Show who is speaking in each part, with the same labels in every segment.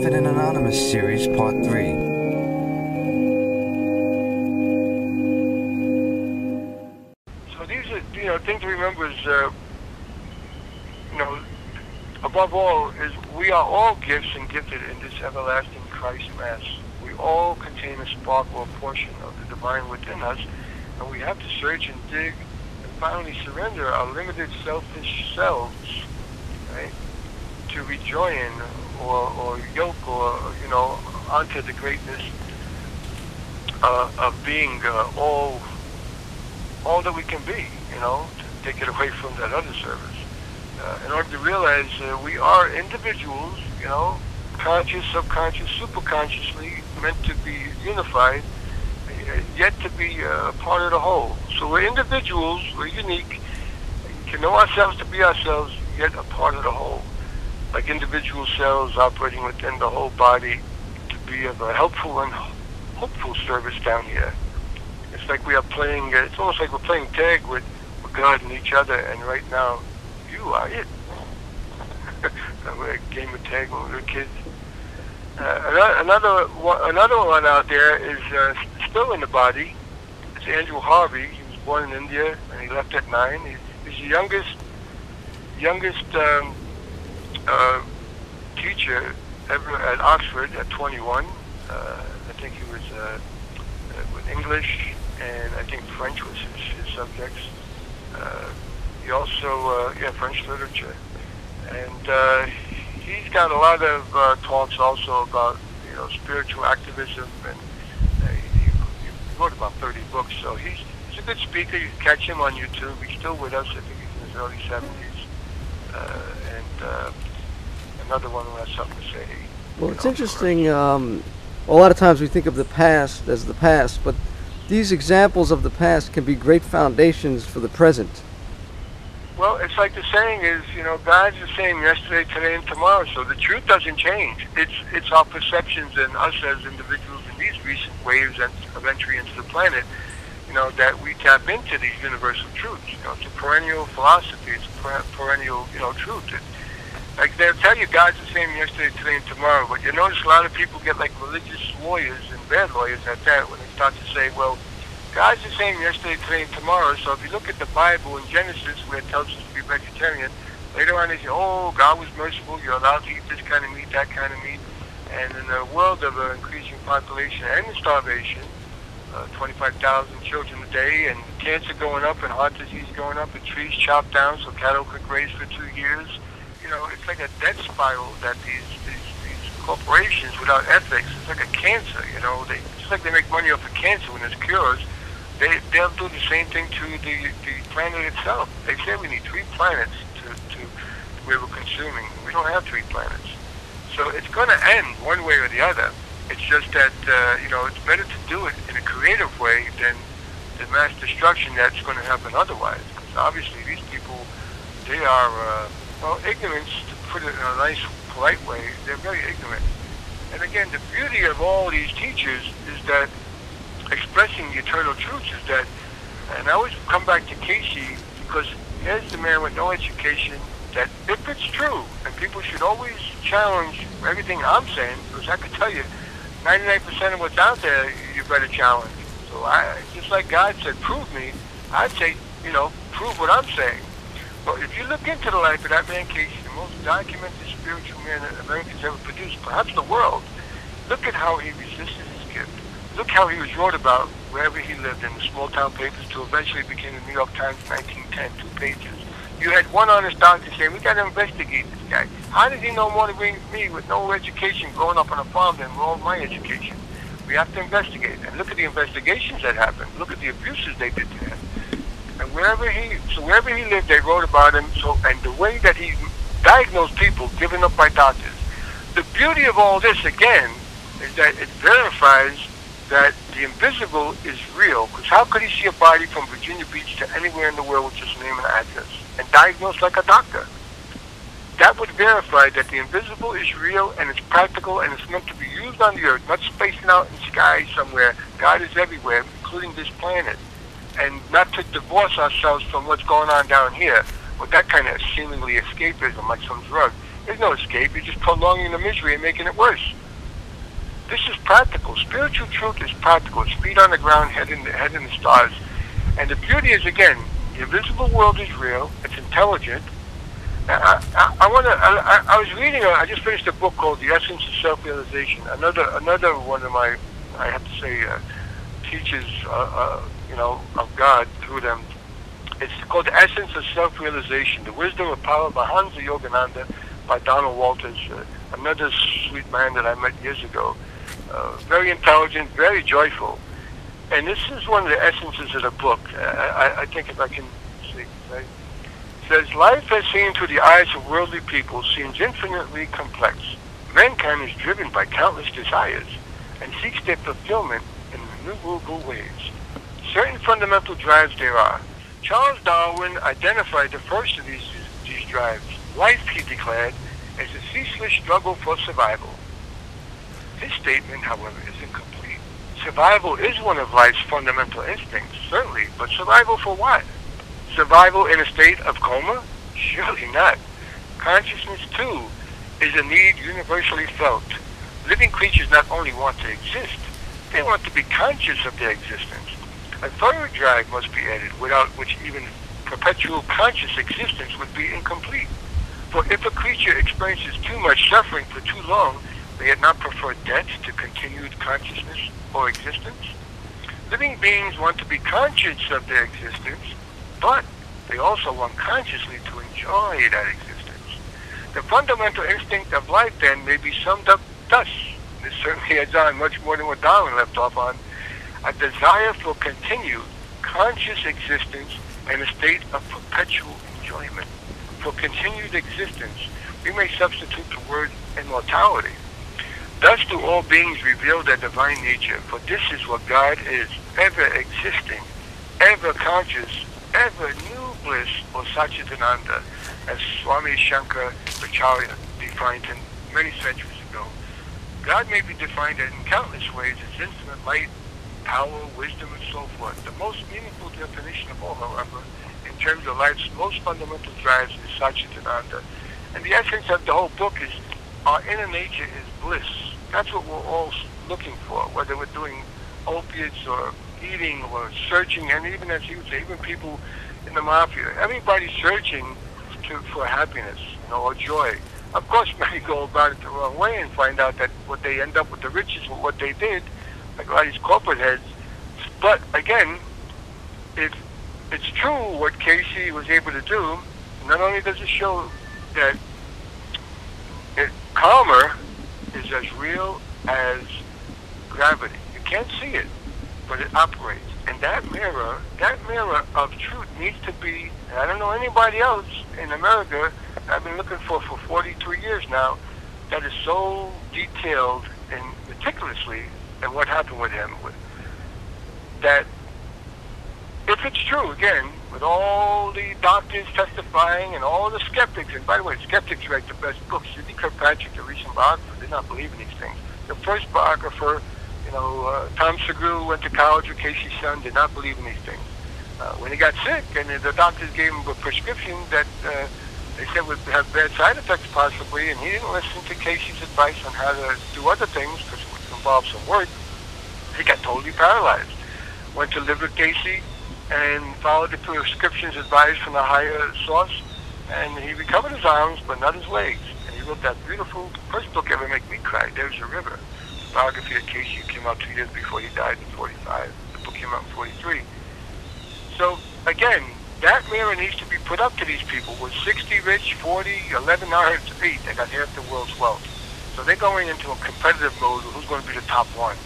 Speaker 1: Prophet and Anonymous Series Part 3.
Speaker 2: So these are, things to remember is, above all, is we are all gifts and gifted in this everlasting Christ Mass. We all contain a spark or a portion of the divine within us, and we have to search and dig and finally surrender our limited selfish selves, right, to rejoin or yoke onto the greatness of being all that we can be, to take it away from that other service. In order to realize we are individuals, conscious, subconscious, superconsciously meant to be unified, yet to be part of the whole. So we're individuals, we're unique, can know ourselves to be ourselves, yet a part of the whole. Like individual cells operating within the whole body to be of a helpful and hopeful service down here. It's like we are playing, it's almost like we're playing tag with God and each other, and right now, you are it. We're a game of tag when we were kids. Another one out there is still in the body. It's Andrew Harvey. He was born in India, and he left at 9. He's the youngest teacher ever at Oxford at 21. I think he was with English, and I think French was his subjects. He also, French literature. And he's got a lot of talks also about, spiritual activism, and he wrote about 30 books, so he's a good speaker. You can catch him on YouTube. He's still with us. I think he's in his early 70s. And another one who has something to say.
Speaker 3: Well, it's interesting. A lot of times we think of the past as the past, but these examples of the past can be great foundations for the present.
Speaker 2: Well, it's like the saying is, God's the same yesterday, today, and tomorrow, so the truth doesn't change. It's our perceptions and us as individuals in these recent waves of entry into the planet, that we tap into these universal truths. It's a perennial philosophy. It's a perennial, truth. Like they'll tell you God's the same yesterday, today, and tomorrow, but you notice a lot of people get like religious lawyers and bad lawyers at that when they start to say, well, God's the same yesterday, today, and tomorrow. So if you look at the Bible in Genesis, where it tells us to be vegetarian, later on they say, oh, God was merciful. You're allowed to eat this kind of meat, that kind of meat. And in a world of increasing population and starvation, 25,000 children a day, and cancer going up, and heart disease going up, and trees chopped down so cattle could graze for 2 years. It's like a death spiral that these corporations without ethics, it's like a cancer. Just like they make money off of cancer when there's cures. They'll do the same thing to the planet itself. They say we need 3 planets to where we're consuming. We don't have 3 planets. So it's going to end one way or the other. It's just that, it's better to do it in a creative way than the mass destruction that's going to happen otherwise. Because obviously these people, they are, ignorance, to put it in a nice, polite way, they're very ignorant. And again, the beauty of all these teachers is that expressing the eternal truths is that, and I always come back to Casey, because here's the man with no education, that if it's true, and people should always challenge everything I'm saying, because I can tell you, 99% of what's out there, you better challenge. So just like God said, prove me, I'd say, prove what I'm saying. But if you look into the life of that man Casey, the most documented spiritual man that Americans ever produced, perhaps the world, look at how he resisted his gift. Look how he was wrote about wherever he lived in the small town papers to eventually became the New York Times in 1910, 2 pages. You had one honest doctor saying, we got to investigate this guy. How did he know more than me with no education growing up on a farm than all my education? We have to investigate. And look at the investigations that happened. Look at the abuses they did to him. And wherever he lived, they wrote about him. And the way that he diagnosed people given up by doctors. The beauty of all this, again, is that it verifies that the invisible is real. Because how could he see a body from Virginia Beach to anywhere in the world with just a name and address and diagnose like a doctor? That would verify that the invisible is real and it's practical and it's meant to be used on the earth, not spacing out in the sky somewhere. God is everywhere, including this planet. And not to divorce ourselves from what's going on down here with that kind of seemingly escapism like some drug. There's no escape. You're just prolonging the misery and making it worse. This is practical. Spiritual truth is practical. It's feet on the ground, head in the stars. And the beauty is, again, the invisible world is real. It's intelligent. I was reading. I just finished a book called The Essence of Self-Realization. Another one of my, I have to say, teachers, of God through them. It's called The Essence of Self-Realization: The Wisdom of Power by Hanzo Yogananda, by Donald Walters, another sweet man that I met years ago. Very intelligent, very joyful. And this is one of the essences of the book. I think if I can see, right? It says, life as seen through the eyes of worldly people seems infinitely complex. Mankind is driven by countless desires and seeks their fulfillment in innumerable ways. Certain fundamental drives there are. Charles Darwin identified the first of these drives. Life, he declared, is a ceaseless struggle for survival. This statement, however, is incomplete. Survival is one of life's fundamental instincts, certainly, but survival for what? Survival in a state of coma? Surely not. Consciousness, too, is a need universally felt. Living creatures not only want to exist, they want to be conscious of their existence. A third drive must be added, without which even perpetual conscious existence would be incomplete. For if a creature experiences too much suffering for too long, may it not prefer death to continued consciousness or existence? Living beings want to be conscious of their existence, but they also want consciously to enjoy that existence. The fundamental instinct of life, then, may be summed up thus. This certainly adds on much more than what Darwin left off on. A desire for continued conscious existence and a state of perpetual enjoyment. For continued existence, we may substitute the word immortality. Thus do all beings reveal their divine nature, for this is what God is, ever existing, ever conscious, ever new bliss, or Satchitananda, as Swami Shankara Acharya defined him many centuries ago. God may be defined in countless ways as infinite light, power, wisdom, and so forth. The most meaningful definition of all, however, in terms of life's most fundamental drives, is Satchitananda. And the essence of the whole book is our inner nature is bliss. That's what we're all looking for, whether we're doing opiates or eating or searching, and even as he would say, even people in the mafia, everybody's searching for happiness, or joy. Of course, many go about it the wrong way and find out that what they end up with the riches with what they did, like a lot of these corporate heads. But again, if it's true what Casey was able to do, not only does it show that karma is as real as gravity. You can't see it, but it operates. And that mirror of truth needs to be, and I don't know anybody else in America, I've been looking for 43 years now, that is so detailed and meticulously in what happened with him, that if it's true, again, with all the doctors testifying and all the skeptics, and by the way, skeptics write the best books. Sidney Kirkpatrick, the recent biographer, did not believe in these things. The first biographer, Tom Segru, went to college with Casey's son, did not believe in these things. When he got sick, and the doctors gave him a prescription that they said would have bad side effects possibly, and he didn't listen to Casey's advice on how to do other things because it would involve some work. He got totally paralyzed. Went to live with Casey and followed the prescriptions advised from the higher source, and he recovered his arms, but not his legs. And he wrote that beautiful first book ever make me cry, There's a River. The biography of Casey came out 2 years before he died in 45. The book came out in 43. So, again, that mirror needs to be put up to these people. With 60 rich, 40, 11 hours to eat, they got half the world's wealth. So they're going into a competitive mode of who's going to be the top one,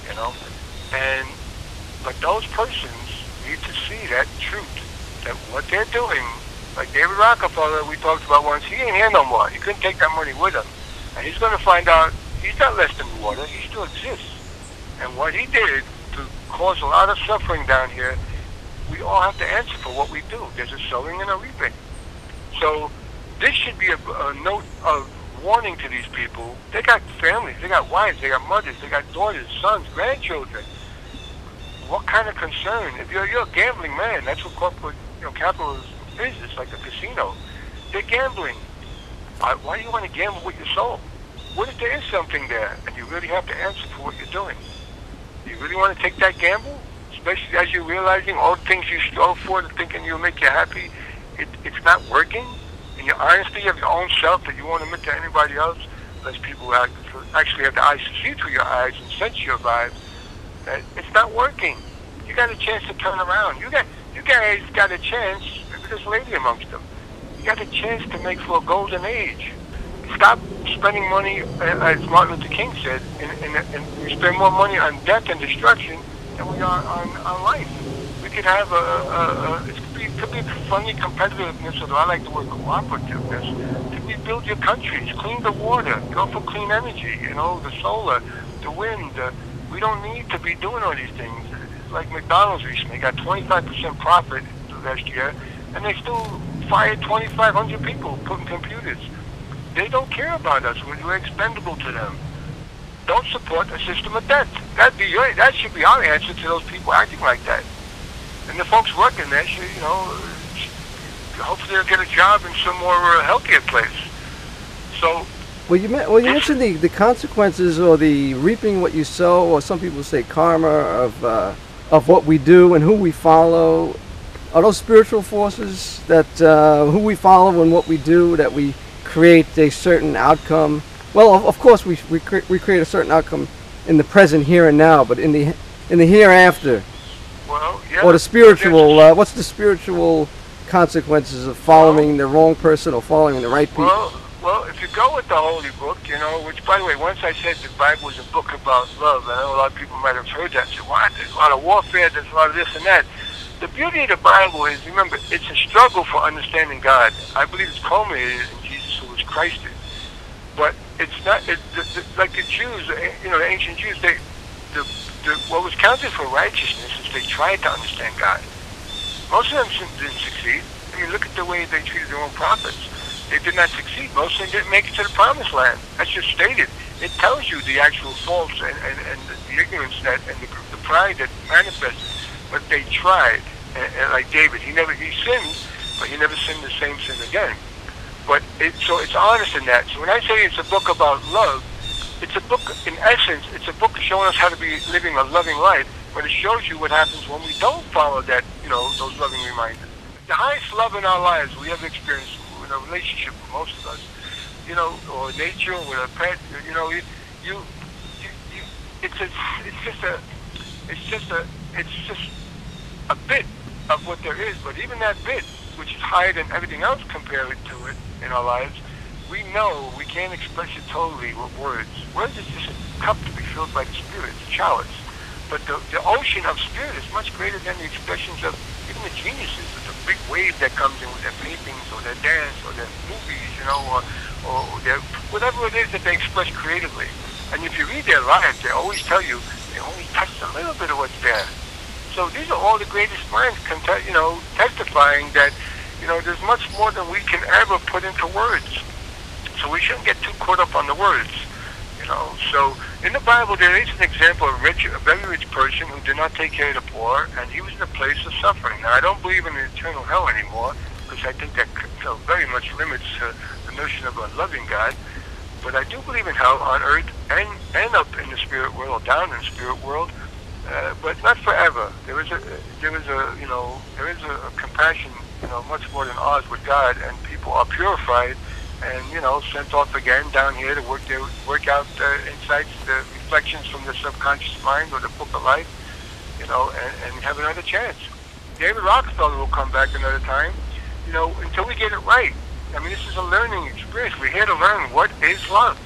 Speaker 2: But those persons need to see that truth, that what they're doing, like David Rockefeller, we talked about once, he ain't here no more. He couldn't take that money with him. And he's going to find out he's not less than water. He still exists. And what he did to cause a lot of suffering down here, we all have to answer for what we do. There's a sowing and a reaping. So this should be a note of warning to these people. They got families, they got wives, they got mothers, they got daughters, sons, grandchildren. What kind of concern? If you're a gambling man, that's what corporate capitalism is. It's like a casino. They're gambling. Why do you want to gamble with your soul? What if there is something there and you really have to answer for what you're doing? Do you really want to take that gamble? Especially as you're realizing all the things you strove for, thinking you'll make you happy, it's not working? And your honesty of your own self that you won't admit to anybody else, unless people actually have the eyes to see through your eyes and sense your vibe, that it's not working. You got a chance to turn around. You guys got a chance, maybe there's a lady amongst them, you got a chance to make for a golden age. Stop spending money, as Martin Luther King said, and we spend more money on death and destruction than we are on life. We could have it could be funny competitiveness, although I like the word cooperativeness, to rebuild your countries, clean the water, go for clean energy, the solar, the wind. We don't need to be doing all these things. It's like McDonald's recently got 25% profit last year, and they still fired 2,500 people putting computers. They don't care about us. We're expendable to them. Don't support a system of debt. That should be our answer to those people acting like that. And the folks working there should, hopefully they'll get a job in some more healthier place. So.
Speaker 3: Well, you mentioned the consequences or the reaping what you sow, or some people say karma of what we do and who we follow. Are those spiritual forces that who we follow and what we do, that we create a certain outcome? Well, of course we create a certain outcome in the present here and now, but in the hereafter.
Speaker 2: Well, yeah.
Speaker 3: Or the spiritual, what's the spiritual consequences of following the wrong person or following the right people?
Speaker 2: Well, if you go with the Holy Book, which, by the way, once I said the Bible was a book about love, I know a lot of people might have heard that. So, what? There's a lot of warfare, there's a lot of this and that. The beauty of the Bible is, remember, it's a struggle for understanding God. I believe it's culminated in Jesus, who was Christed. But it's not, like the Jews, the ancient Jews, what was counted for righteousness is they tried to understand God. Most of them didn't succeed. I mean, look at the way they treated their own prophets. They did not succeed. Most of them didn't make it to the promised land. That's just stated. It tells you the actual faults and the ignorance and the pride that manifested. But they tried. And like David, he sinned, but he never sinned the same sin again. But so it's honest in that. So when I say it's a book about love, it's a book, in essence, it's a book showing us how to be living a loving life, but it shows you what happens when we don't follow that, those loving reminders. The highest love in our lives we ever experienced in a relationship with most of us, or nature, with a pet, it's just a bit of what there is, but even that bit, which is higher than everything else compared to it in our lives, we know we can't express it totally with words. Words is just a cup to be filled by the Spirit, it's a chalice. But the ocean of Spirit is much greater than the expressions of even the geniuses. It's a big wave that comes in with their paintings or their dance or their movies, or their, whatever it is that they express creatively. And if you read their lives, they always tell you they only touched a little bit of what's there. So these are all the greatest minds, testifying that, there's much more than we can ever put into words. So we shouldn't get too caught up on the words, So in the Bible, there is an example of a very rich person who did not take care of the poor, and he was in a place of suffering. Now, I don't believe in an eternal hell anymore, because I think that very much limits the notion of a loving God. But I do believe in hell on earth and up in the spirit world, or down in the spirit world. But not forever. There is a compassion, much more than ours with God, and people are purified and sent off again down here to work out the insights, the reflections from the subconscious mind or the book of life, and have another chance. David Rockefeller will come back another time, until we get it right. I mean, this is a learning experience. We're here to learn what is love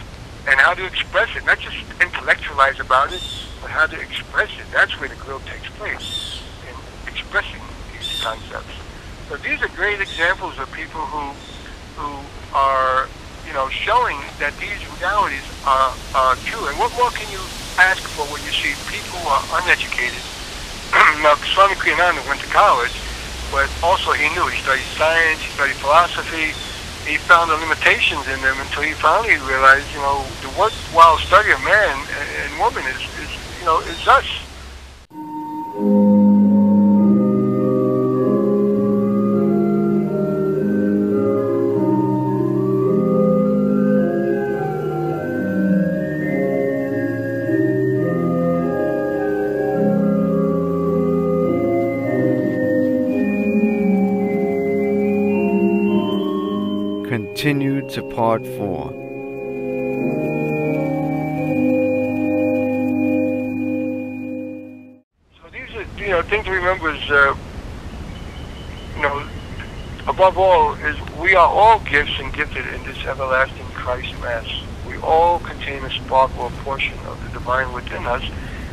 Speaker 2: and how to express it, not just intellectualize about it, but how to express it. That's where the growth takes place, in expressing these concepts. So these are great examples of people who are, showing that these realities are true. And what more can you ask for when you see people who are uneducated? Now, Swami Yogananda went to college, but also he knew. He studied science, he studied philosophy. He found the limitations in them until he finally realized, the worthwhile study of man and woman is us.
Speaker 1: continued to part 4.
Speaker 2: So these are, things to remember is, above all, is we are all gifts and gifted in this everlasting Christ Mass. We all contain a spark or a portion of the divine within us,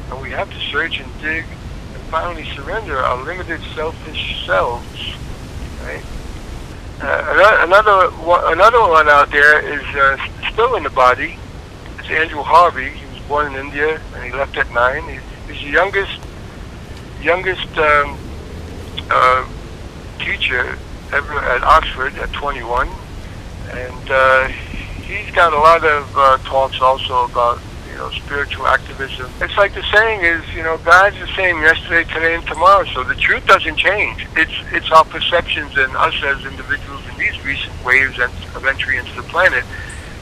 Speaker 2: and we have to search and dig and finally surrender our limited selfish selves. Right? Another one out there is still in the body. It's Andrew Harvey. He was born in India and he left at 9. He's the youngest teacher ever at Oxford at 21, and he's got a lot of talks also about spiritual activism. It's like the saying is, God's the same yesterday, today, and tomorrow. So the truth doesn't change. It's our perceptions and us as individuals in these recent waves of entry into the planet,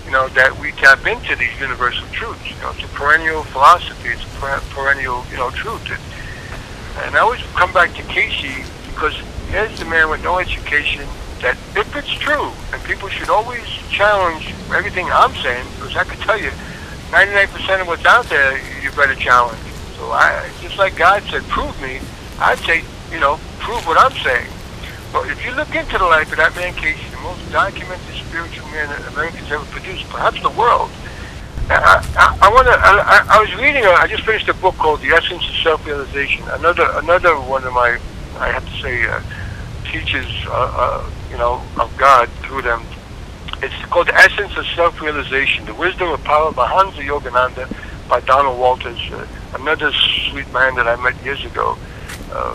Speaker 2: that we tap into these universal truths. It's a perennial philosophy. It's a perennial, truth. And I always come back to Casey because here's the man with no education that if it's true, and people should always challenge everything I'm saying, because I can tell you 99% of what's out there you better challenge. So just like God said, prove me, I'd say, prove what I'm saying. But if you look into the life of that man Casey, the most documented spiritual man that Americans ever produced, perhaps the world, I was reading, I just finished a book called The Essence of Self-Realization. Another one of my, I have to say, teachers, of God through them. It's called The Essence of Self-Realization, The Wisdom of Power by Hanzo Yogananda by Donald Walters, another sweet man that I met years ago.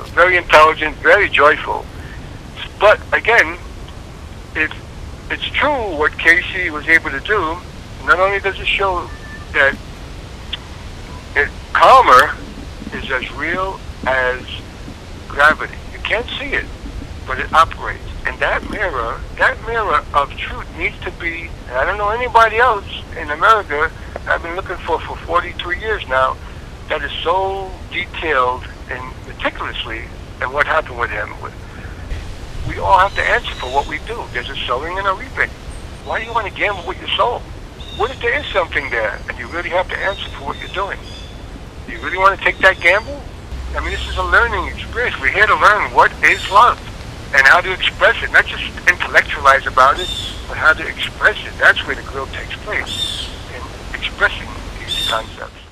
Speaker 2: Very intelligent, very joyful. But again, if it's true what Casey was able to do, not only does it show that karma is as real as gravity. You can't see it, but it operates. And that mirror of truth needs to be, and I don't know anybody else in America, I've been looking for 43 years now, that is so detailed and meticulously in what happened with him. We all have to answer for what we do. There's a sowing and a reaping. Why do you want to gamble with your soul? What if there is something there and you really have to answer for what you're doing? Do you really want to take that gamble? I mean, this is a learning experience. We're here to learn what is love and how to express it, not just intellectualize about it, but how to express it. That's where the growth takes place, in expressing these concepts.